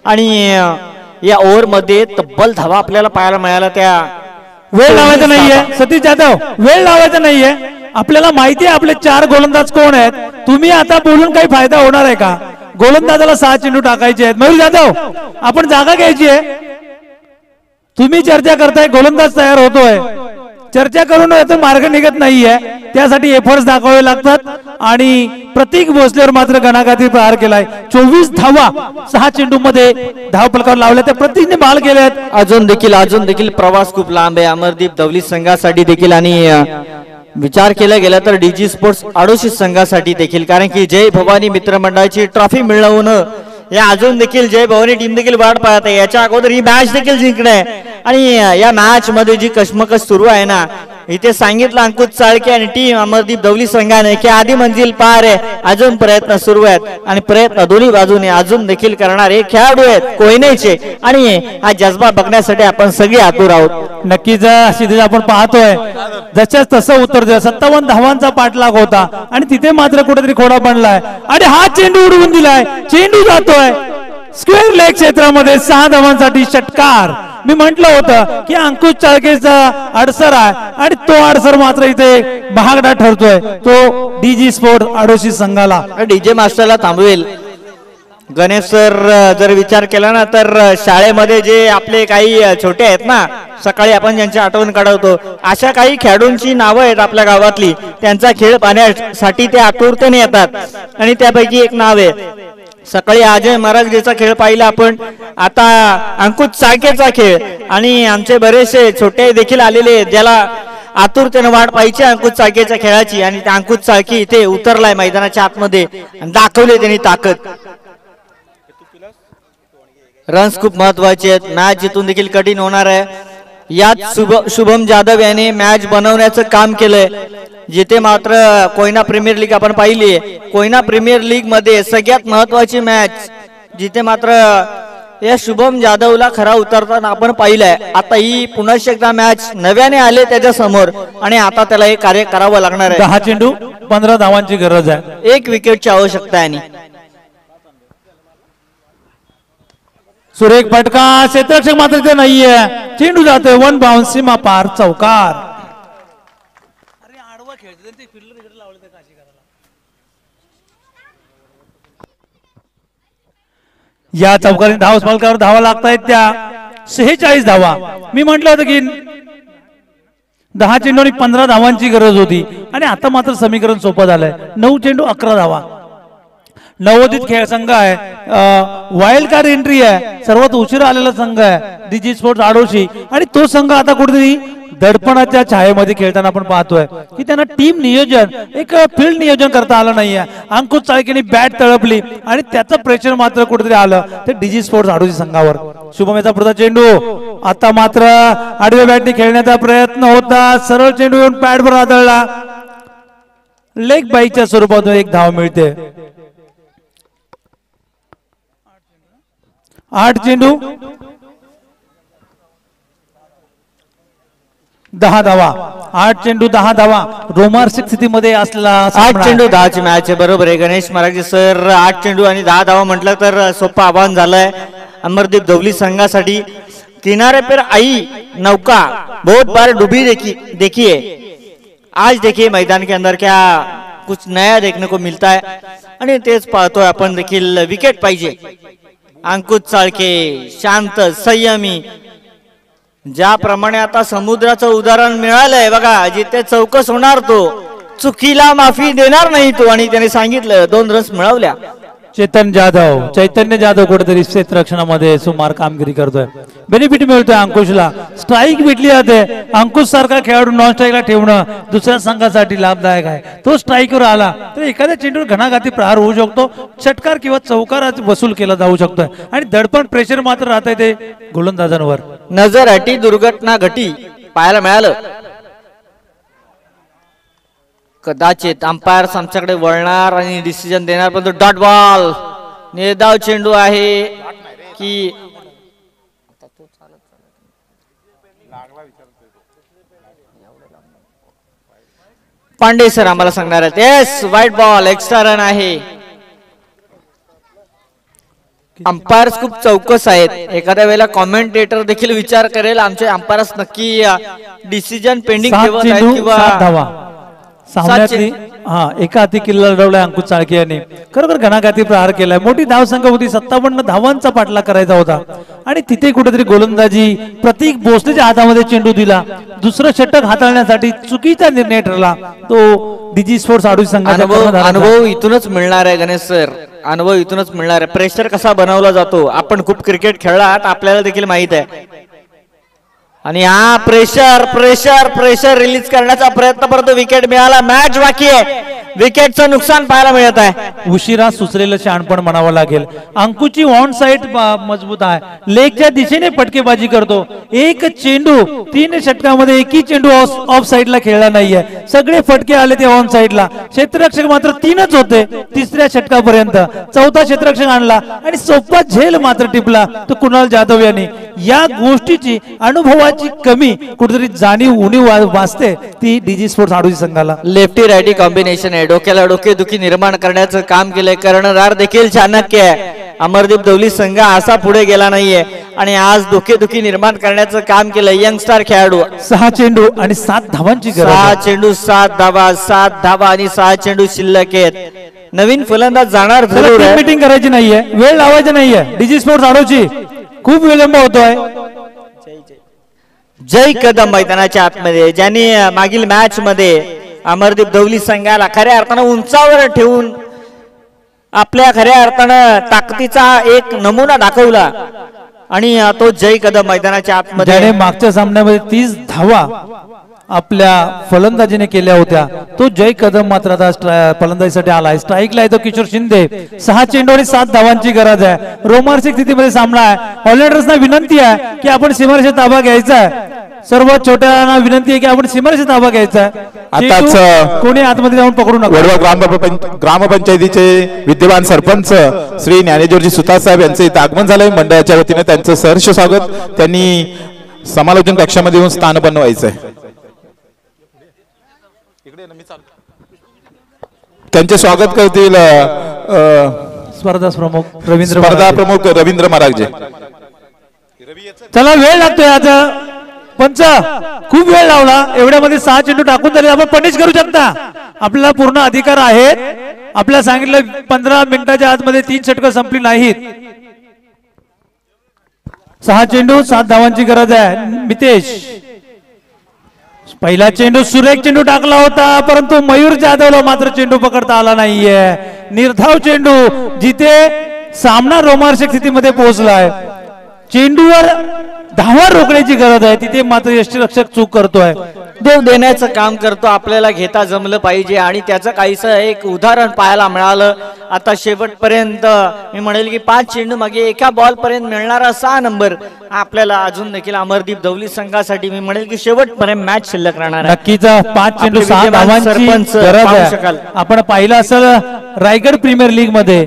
आणि या ओव्हर मध्ये तब्बल धावा आपल्याला पाहायला मिळाला. त्या वेळ लावायचा नाहीये सतीश जाधव, वेळ लावायचा नाहीये. आपल्याला माहिती आहे आपले 4 गोलंदाज कोण आहेत. तुम्ही आता बोलून काही फायदा होणार आहे का? गोलंदाजाला 6 चेंडू टाकायचे आहेत. मयूर जाधव आपण जागा घ्यायची आहे. तुम्ही चर्चा करताय, गोलंदाज तयार होतोय. चर्चा करून यातून मार्ग निघत नाहीये. त्यासाठी एफर्ट्स दाखवावे लागतात आणि प्रतीक भोसलेवर मात्र घणाघाती प्रहार केलाय. 24 धावा 6 चेंडू मध्ये धाव फलकावर लावल्या. त्या प्रतीकने बाल केल्यात. अजून देखील प्रवास खूप लांब आहे अमरदीप धवली संघासाठी देखील आणि विचार केला गेला तर डीजी स्पोर्ट्स आडोशी संघासाठी देखील. कारण की जय भवानी मित्रमंडळाची ट्रॉफी मिळवणं या अजून देखील जय भवानी टीम देखील वाट पाहत आहे. याच्या अगोदर ही मॅच देखील जिंकणे आणि या मॅच मध्ये जी कश्मकश सुरू आहे ना, इथे सांगितलं अंकुश चाळके आणि टीम अमरदीप धवली संघाने की आधी मंजिल पार आहे. अजून प्रयत्न सुरू आहेत आणि प्रयत्न दोन्ही बाजूने अजून देखील करणारे खेळाडू आहेत कोयनेचे आणि हा जज्बा बघण्यासाठी आपण सगळे आतुर आहोत. नक्कीच सिद्धेश आपण पाहतोय जशाच तसं उत्तर द्या. 57 धावांचा पाठलाग होता आणि तिथे मात्र कुठेतरी खोडा बनलाय आणि हा चेंडू उडवून दिलाय. चेंडू जातोय स्क्वेअर लेग क्षेत्रामध्ये. 6 धावांसाठी षटकार. मी म्हटलं होतं की अंकुश चाळकेचा अडसर आहे आणि तो अडसर मात्र इथे महागडा ठरतोय तो डीजी स्पोर्ट आडोशी संघाला. डीजे मास्टरला थांबवेल गणेश सर. जर विचार केला ना तर शाळेमध्ये जे आपले काही छोटे आहेत ना, सकाळी आपण ज्यांची आठवण काढवतो, अशा काही खेळाडूंची नावं आहेत आपल्या गावातली. त्यांचा खेळ पाहण्यासाठी ते आतुरतेने येतात आणि त्यापैकी एक नाव आहे सकाळी अजय मरागजेचा खेळ पाहिला आपण, आता अंकुश चाळकेचा खेळ आणि आमचे बरेचसे छोटे देखील आलेले ज्याला आतुरतेने वाट पाहिजे अंकुश चाळकेच्या खेळाची, आणि अंकुश चाळके इथे उतरलाय मैदानाच्या आतमध्ये आणि दाखवले त्यांनी ताकद. रन्स खूप महत्वाचे आहेत, मॅच जिथून देखील कठीण होणार आहे. यात शुभम जाधव याने मॅच बनवण्याचं काम केलंय. जिथे मात्र कोयना प्रीमियर लीग आपण पाहिली, कोयना प्रीमियर लीग मध्ये सगळ्यात महत्वाची मॅच जिथे मात्र या शुभम जाधवला खरा उतरताना आपण पाहिलंय. आता ही पुन्हा एकदा मॅच नव्याने आले त्याच्या समोर आणि आता त्याला हे कार्य करावं लागणार आहे. 10 चेंडू 15 धावांची गरज आहे, 1 विकेटची आवश्यकता आहे. सुरेख फटका, क्षेत्ररक्षक मात्र ते नाहीये, चेंडू जातोय वन बाउन्स सीमा पार चौकार. या चौकारीने धावसफलकावर धावा लागतायत त्या 46 धावा. मी म्हटलं होतं की 10 चेंडू आणि 15 धावांची गरज होती आणि आता मात्र समीकरण सोपं झालंय. 9 चेंडू 11 धावा. नवोदित खेळ संघ आहे, वाईल्ड कार्ड एंट्री आहे, सर्वात उशिरा आलेला संघ आहे डीजी स्पोर्ट्स आडोशी, आणि तो संघ आता कुठेतरी दडपणाच्या छायेमध्ये खेळताना आपण पाहतोय की त्यांना टीम नियोजन, एक फील्ड नियोजन करता आलं नाहीये. अंकुश चाळकेने बॅट तळपली आणि त्याचं प्रेशर मात्र कुठेतरी आलं ते डीजी स्पोर्ट्स आडोशी संघावर. शुभम याचा पुढचा चेंडू, आता मात्र आडव्या बॅटने खेळण्याचा प्रयत्न होता, सरळ चेंडू येऊन पॅडवर आदळला, लेग बाईच्या स्वरूपातून 1 धाव मिळते. 8 चेंडू 10 धावा. 8 चेंडू 10 धावा. रोमांचक स्थितीमध्ये असला 8 चेंडू 10ची मॅच आहे. बरोबर आहे गणेश मराठे सर. 8 चेंडू आणि 10 धावा म्हटलं तर सोपं आव्हान झालंय अमरदीप दवली संघासाठी. किनारे पर आई नौका बहुत बार डूबी देखिए, आज देखिए मैदान के अंदर क्या कुछ नया देखने को मिलता है. आणि तेच पाहतोय आपण देखील. विकेट पाहिजे. अंकुश चाळके शांत संयमी, ज्याप्रमाणे आता समुद्राचं उदाहरण मिळालंय बघा, जिथे चौकस होणार तो चुकीला माफी देणार नाही तो, आणि त्याने सांगितलं 2 रन्स मिळवल्या. चैतन्य जाधव कुठेतरी क्षेत्ररक्षणामध्ये सुमार कामगिरी करतोय. बेनिफिट मिळतोय अंकुशला, स्ट्राईक भेटली जाते. अंकुश सारखा खेळाडू नॉन स्ट्राईकला ठेवणं दुसऱ्या संघासाठी लाभदायक आहे. तो स्ट्राईकवर आला तर एखाद्या चेंडूवर घणाघाती प्रहार होऊ शकतो, षटकार किंवा चौकार वसूल केला जाऊ शकतोय आणि दडपण प्रेशर मात्र राहत आहे ते गोलंदाजांवर. नजर हटी दुर्घटना घटी पाहायला मिळालं. कदाचित अंपायर्स आमच्याकडे वळणार आणि डिसिजन देणार, पण तो डॉट बॉल निर्धाव चेंडू आहे की पांडे सर आम्हाला सांगणार आहेत. Yes, white ball, extra run आहे. अंपायर्स खूप चौकस आहेत. एखाद्या वेळेला कॉमेंटेटर देखील विचार करेल आमचे अंपायर्स नक्की डिसिजन पेंडिंग ठेवत आहेत किंवा सामन्यातली एका हाती किल्ला लढवलाय अंकुश चाळके यांनी. खरोखर घणाघाती प्रहार केलाय. मोठी धावसंख्या होती, 57 धावांचा पाठलाग करायचा होता आणि तिथे कुठेतरी गोलंदाजी प्रतीक भोसलेच्या हातामध्ये चेंडू दिला. दुसरं षटक हाताळण्यासाठी चुकीचा निर्णय ठरला तो डीजी स्पोर्ट्स आडोशी संघाचा. अनुभव इथूनच मिळणार आहे गणेश सर, अनुभव इथूनच मिळणार आहे. प्रेशर कसा बनवला जातो, आपण खूप क्रिकेट खेळला आहात, आपल्याला देखील माहित आहे. आणि हा प्रेशर प्रेशर प्रेशर रिलीज करण्याचा प्रयत्न करतो. विकेट मिळाला, मॅच बाकी आहे. विकेटचं नुकसान पाहायला मिळत आहे. उशिरा सुचलेलं शहाणपण म्हणावं लागेल. अंकुची ऑन साइड मजबूत आहे, लेगच्या दिशेने फटकेबाजी करतो. 1 चेंडू 3 षटकामध्ये एकही चेंडू ऑफ साइडला खेळला नाहीये. सगळे फटके आले ते ऑन साइडला. क्षेत्ररक्षक मात्र 3च होते 3ऱ्या षटकापर्यंत. 4था क्षेत्ररक्षक आणला आणि सोपा झेल मात्र टिपला तो कुणाल जाधव यांनी. या गोष्टीची अनुभवाची कमी कुठेतरी जाणीव उणीव वाचते ती डीजी स्पोर्ट्स आडोशी संघाला. लेफ्टी रायटी कॉम्बिनेशन आहे. डोक्याला डोकेदुखी निर्माण करण्याचं काम केलंय. कर्णधार देखील चाणक्य आहे. अमरदीप दवली संघ असा पुढे गेला नाहीये आणि आज डोकेदुखी निर्माण करण्याचं काम केलंय यंगस्टार खेळाडू. 6 चेंडू आणि 7 धावांची गरज. 6 चेंडू 7 धावा, 7 धावा आणि 6 चेंडू शिल्लक आहेत. नवीन फलंदाज जाणार जरूर आहे. मीटिंग करायची नाहीये, वेळ लावायची नाहीये. डीजी स्पोर्ट्स आडोशी खूप विलंब होतोय. जय कदम मैदानाच्या आतमध्ये, ज्यांनी मागील मॅच मध्ये अमरदीप दवली संघाला खऱ्या अर्थानं उंचावर ठेवून आपल्या खऱ्या अर्थानं ताकदीचा एक नमुना दाखवला आणि तो जय कदम मैदानाच्या आतमध्ये ज्याने मागच्या सामन्यामध्ये 30 धावा आपल्या फलंदाजीने केल्या होत्या तो जय कदम मात्र आता फलंदाजीसाठी आलाय. स्ट्राईकला आहे तो किशोर शिंदे. 6 चेंडू आणि 7 धावांची गरज आहे. रोमांचक स्थितीमध्ये सामना आहे. ऑलराऊंडर्सना विनंती आहे की आपण सीमारेषेत ताबा घ्यायचा आहे. सर्व छोट्यांना विनंती आहे की आपण सीमारेषेत ताबा घ्यायचा आहे. आताच कोणी आतमध्ये जाऊन पकडू नका. वडवा ग्रामपंचायतीचे विद्यमान सरपंच श्री ज्ञानेश्वरजी सुतार साहेब यांचे इथे आगमन झालंय. मंडळाच्या वतीने त्यांचं सहर्ष स्वागत. त्यांनी समालोचन कक्षामध्ये येऊन स्थान बनवायचंय. त्यांचे स्वागत करतील स्पर्धा प्रमुख रवींद्र महाराज. चला वेळ लागतोय आज पंच खूप वेळ लावला. एवढ्यामध्ये 6 चेंडू टाकून झाले. आपण पनिश करू शकता. आपल्याला पूर्ण अधिकार आहेत. आपल्याला सांगितलं 15 मिनिटाच्या आतमध्ये 3 षटकं संपली नाहीत. 6 चेंडू 7 धावांची गरज आहे. मितेश पहिला चेंडू सुरेख चेंडू टाकला होता परंतु मयूर जाधवला मात्र चेंडू पकडता आला नाहीये. निर्धाव चेंडू जिथे सामना रोमांचक स्थितीमध्ये पोहोचलाय. चेंडूवर धावा रोखण्याची गरज आहे तिथे मात्र यष्टीरक्षक चूक करतोय. देव देण्याचं काम करतो. आपल्याला घेता जमलं पाहिजे आणि त्याचं काहीसं एक उदाहरण पाहायला मिळालं. आता शेवटपर्यंत मी म्हणेल की 5 चेंडू मागे एका बॉल पर्यंत मिळणारा 6 नंबर आपल्याला अजून देखील अमरदीप दौली संघासाठी मी म्हणेल की शेवटपर्यंत मॅच शिल्लक राहणार आहे. नक्कीच 5 चेंडू 6 धावांची गरज आहे. आपण पाहिलं असेल रायगड प्रीमियर लीग मध्ये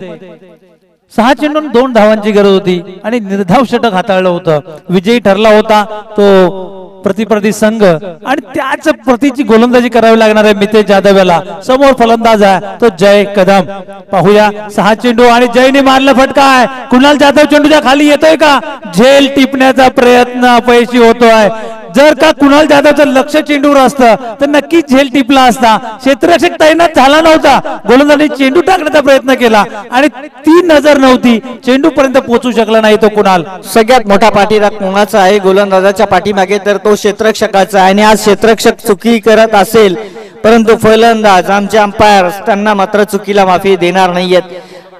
6 चेंडू 2 धावांची गरज होती आणि निर्धाव षटक हाताळलं होतं. विजयी ठरला होता तो प्रतिस्पर्धी संघ आणि त्याच प्रतीची गोलंदाजी करावी लागणार आहे मितेश जाधव याला. समोर फलंदाज आहे तो जय कदम. पाहूया 6 चेंडू आणि जयने मारला फटका आहे. कुणाल जाधव चेंडूच्या खाली येतोय का? झेल टिपण्याचा प्रयत्न अपयशी होतोय. जर का कुणाल जाधवचं लक्ष चेंडूवर असतं तर नक्की झेल टिपला असता. क्षेत्ररक्षक तैनात झाला नव्हता. गोलंदाजाने चेंडू टाकण्याचा प्रयत्न केला आणि ती नजर नव्हती. चेंडू पर्यंत पोहोचू शकला नाही तो कुणाल. सगळ्यात मोठा पाठीराख कोणाचा आहे गोलंदाजाच्या पाठीमागे तर तो क्षेत्ररक्षकाचा आहे. आणि आज क्षेत्ररक्षक चुकी करत असेल परंतु फलंदाज आमचे अंपायर त्यांना मात्र चुकीला माफी देणार नाहीयेत.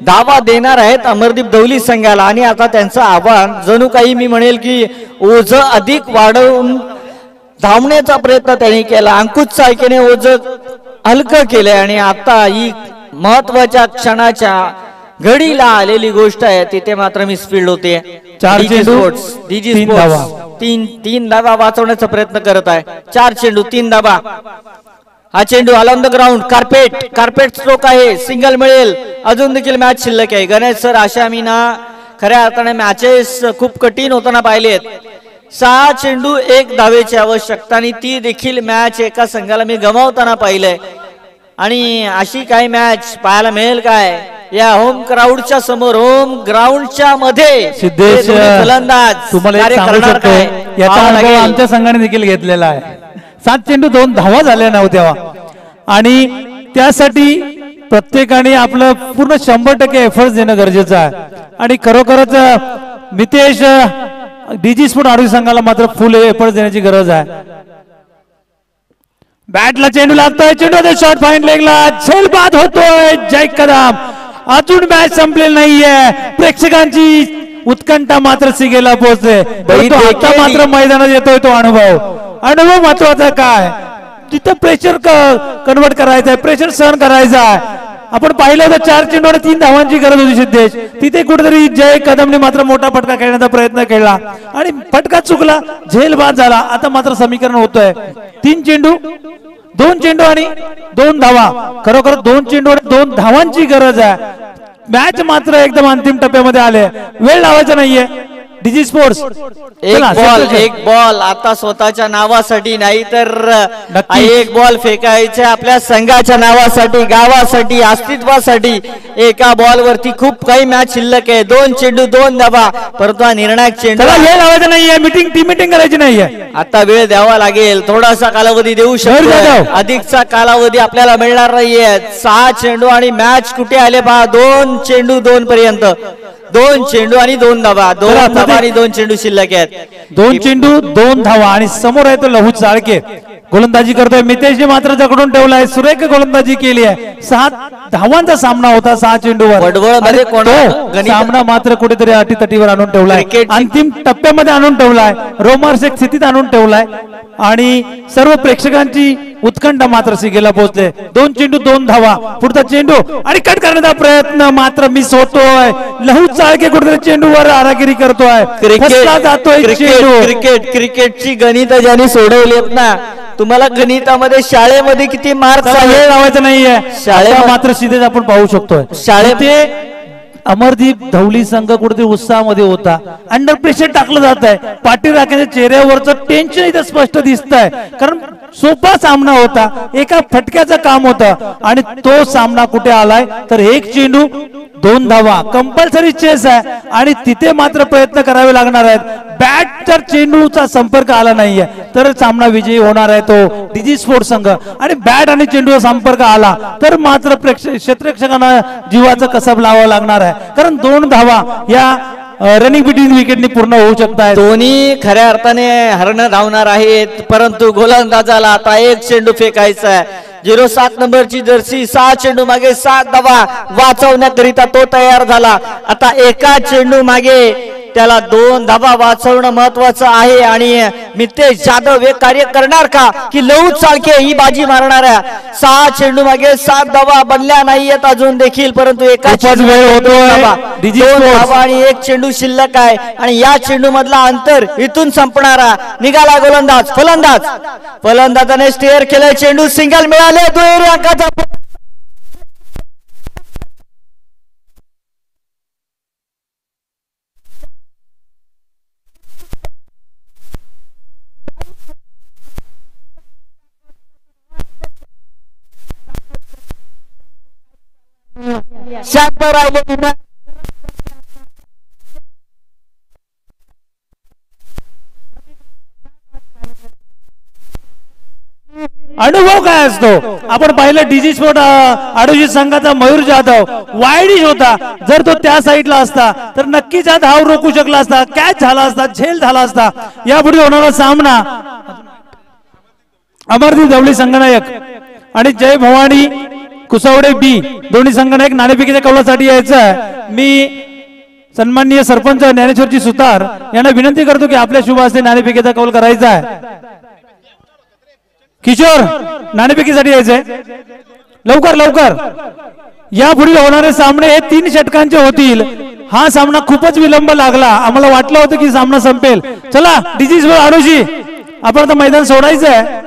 दावा देणार आहेत अमरदीप दौली संघाला आणि आता त्यांचं आव्हान जणू काही मी म्हणेल की ओझ अधिक वाढवून धावण्याचा प्रयत्न त्यांनी केला. अंकुश चाळकेने ओझ हलकं केलंय आणि आता ही महत्वाच्या क्षणाच्या घडीला आलेली गोष्ट आहे तिथे मात्र मिसफील्ड होते. 4 चेंडू 3 धावा. तीन धावा वाचवण्याचा प्रयत्न करत आहे. 4 चेंडू 3 धावा. हा चेंडू on the ground carpet stroke आहे. सिंगल मिळेल. अजून देखील मॅच शिल्लक आहे. गणेश सर अशा मी ना खऱ्या अर्थाने मॅचेस खूप कठीण होताना पाहिलेत. 6 चेंडू 1 धावेची आवश्यकता आणि ती देखील मॅच एका संघाला मी गमावताना पाहिलंय. आणि अशी काही मॅच पाहायला मिळेल काय या होम क्राऊडच्या समोर होम ग्राउंडच्या मध्ये? सिद्धेश फलंदाज तुम्हाला एक सांगू शकतो याचा अनुभव आमच्या संघाने देखील घेतलेला आहे. 7 चेंडू 2 धावा झाल्या नव्हत्या आणि त्यासाठी प्रत्येकाने आपलं पूर्ण 100% एफर्ट्स देणं गरजेचं आहे. आणि खरोखरच मितेश डीजी स्पोर्ट आरोग्य संघाला मात्र फुल एफर्ट्स देण्याची गरज आहे. बॅटला चेंडू लागतोय. चेंडू शॉट फाईन लेगला झेल बाद होतोय. जय कदम. अजून मॅच संपलेली नाहीये. प्रेक्षकांची उत्कंठा मात्र सिगेला पोहोचते. आता मात्र मैदानात येतोय तो अनुभव महत्वाचा काय तिथं प्रेशर कन्वर्ट करायचं आहे. प्रेशर सहन करायचं आहे. आपण पाहिलं होतं 4 चेंडू आणि 3 धावांची गरज होती सिद्धेश. तिथे कुठेतरी जय कदमने मात्र मोठा फटका खेळण्याचा प्रयत्न केला आणि फटका चुकला. झेल बाद झाला. आता मात्र समीकरण होतोय 3 चेंडू 2 चेंडू आणि 2 धावा. खरोखर 2 चेंडू आणि 2 धावांची गरज आहे. मॅच मात्र एकदम अंतिम टप्प्यामध्ये आले. वेळ लावायचा नाहीये. डीजी स्पोर्ट्स एक बॉल आता स्वतःच्या नावासाठी नाही तर एक बॉल फेकायचा आपल्या संघाच्या नावासाठी गावासाठी अस्तित्वासाठी. एका बॉल वरती खूप काही मॅच शिल्लक आहे. 2 चेंडू 2 धावा परंतु हा निर्णायक चेंडू. वेळ लावायचा नाहीये. मीटिंग करायची नाहीये. आता वेळ द्यावा लागेल. थोडासा कालावधी देऊ शकतो. अधिकचा कालावधी आपल्याला मिळणार नाहीये. 6 चेंडू आणि मॅच कुठे आले पहा. 2 चेंडू 2 पर्यंत 2 चेंडू आणि 2 धावा. 2 धावा आणि 2 चेंडू शिल्लक आहेत. 2 चेंडू 2 धावा आणि समोर आहे तो लहू चाळके. गोलंदाजी करतोय मितेशने मात्र जकडून ठेवलाय, सुरेख गोलंदाजी केली आहे. 6 धावांचा सामना होता 6 चेंडूवर. वडवळमध्ये आणि कोणा- तो गणित- सामना मात्र कुठेतरी अटीतटीवर आणून ठेवलाय, क्रिकेट- अंतिम टप्प्यामध्ये आणून ठेवलाय, रोमांचक स्थितीत आणून ठेवलाय आणि सर्व प्रेक्षकांची उत्कंठा मात्र सीगेला पोहोचले. 2 चेंडू 2 धावा. पुढचा चेंडू आणि कट करण्याचा प्रयत्न मात्र मिस होतोय. लहू चाळके कुठेतरी चेंडूवर आरागिरी करतोय, फसला जातोय चेंडू. क्रिकेटची गणित ज्यांनी सोडवलीत ना, तुम्हाला गणितामध्ये शाळेमध्ये किती मार्क्स त्याला वेळ लावायचा नाहीये. शाळेमध्ये- मात्र सीधेच आपण पाहू शकतोय शाळेत- अमरदीप धवली संघ कुठेतरी उत्साहामध्ये होता. अंडर प्रेशर टाकलं जात आहे. पाटील राखेच्या चेहऱ्यावरचं टेन्शन इथं स्पष्ट दिसत आहे, कारण सोपा सामना होता, एका फटक्याचं काम होतं आणि तो सामना कुठे आलाय तर 1 चेंडू 2 धावा. कंपल्सरी चेस आहे आणि तिथे मात्र प्रयत्न करावे लागणार आहेत. बॅट जर चेंडूचा संपर्क आला नाहीये तर सामना विजयी होणार आहे तो डीजी स्पोर्ट्स संघ, आणि बॅट आणि चेंडूचा संपर्क आला तर मात्र क्षेत्ररक्षकांना जीवाचं कसब लावावं लागणार आहे, कारण 2 धावा या रनिंग बिटवीन विकेटनी पूर्ण होऊ शकतात. दोन्ही खऱ्या अर्थाने हरण धावणार आहेत, परंतु गोलंदाजाला आता 1 चेंडू फेकायचा आहे. 07 नंबरची जर्सी 6 चेंडू मागे 7 धावा वाचवण्याकरिता तो तयार झाला. आता एका चेंडू मागे त्याला 2 धावा वाचवणं महत्वाचं आहे आणि मितेश जाधव हे कार्य करणार का की लहू चाळके ही बाजी मारणार आहे. 6 चेंडू मागे 7 धावा बनल्या नाहीयेत अजून देखील, परंतु एका वेळ होतोय. डीजी 2 स्पोर्ट्स धावा आणि 1 चेंडू शिल्लक आहे आणि या चेंडू मधला अंतर इथून संपणारा. निघाला गोलंदाज. फलंदाजाने स्टेअर केले, चेंडू सिंगल मिळाले. दुहेरी अंकाचा शांत राहिले. अनुभव काय असतो आपण पाहिलं. डीजी स्पोर्ट आडोशी संघाचा मयूर जाधव वाईडिश होता. जर तो त्या साईडला असता तर नक्कीच हा धाव रोखू शकला असता, कॅच झाला असता, झेल झाला असता. यापुढे होणारा सामना अमरदीप धवली संघनायक आणि जय भवानी कुसावडे बी दोन्ही संघनायक नाणेफेकीच्या कौलासाठी यायचं आहे. मी सन्माननीय सरपंच ज्ञानेश्वरजी सुतार यांना विनंती करतो की आपल्या शुभ हस्ते नाणेफेकीचा कौल करायचा आहे. किशोर नाणेफेकीसाठी यायचंय, लवकर लवकर. यापुढे होणारे सामने हे 3 षटकांचे होतील. हा सामना खूपच विलंब लागला, आम्हाला वाटलं होतं की सामना संपेल. चला डीजी स्पोर्ट आडोशी, आपण आता मैदान सोडायचं आहे.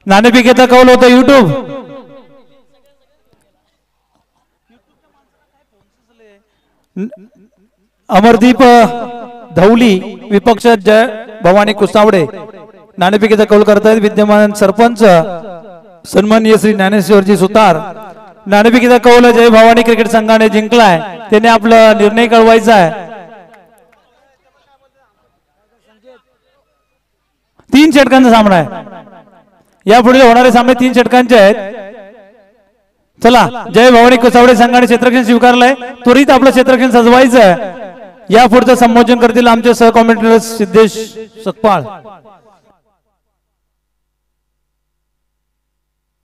नाणेफेकीचा कौल होता युट्यूब. अमरदीप धवली विपक्ष जय भवानी कुसावडे नाणेफेकीचा कौल करतायत. विद्यमान सरपंच सन्माननीय श्री ज्ञानेश्वरजी सुतार. नाणेफेकीचा कौल जय भवानी क्रिकेट संघाने जिंकलाय, त्याने आपला निर्णय कळवायचा आहे. 3 षटकांचा सामना आहे. यापुढे होणारे सामने 3 षटकांचे आहेत. चला जय भवानी कुसावडे संघाने क्षेत्ररक्षण स्वीकारलंय, त्वरित आपलं क्षेत्ररक्षण सजवायचं आहे. या पुढचं संबोधन करतील आमचे सह कॉमेंटेटर सिद्धेश सकपाळ.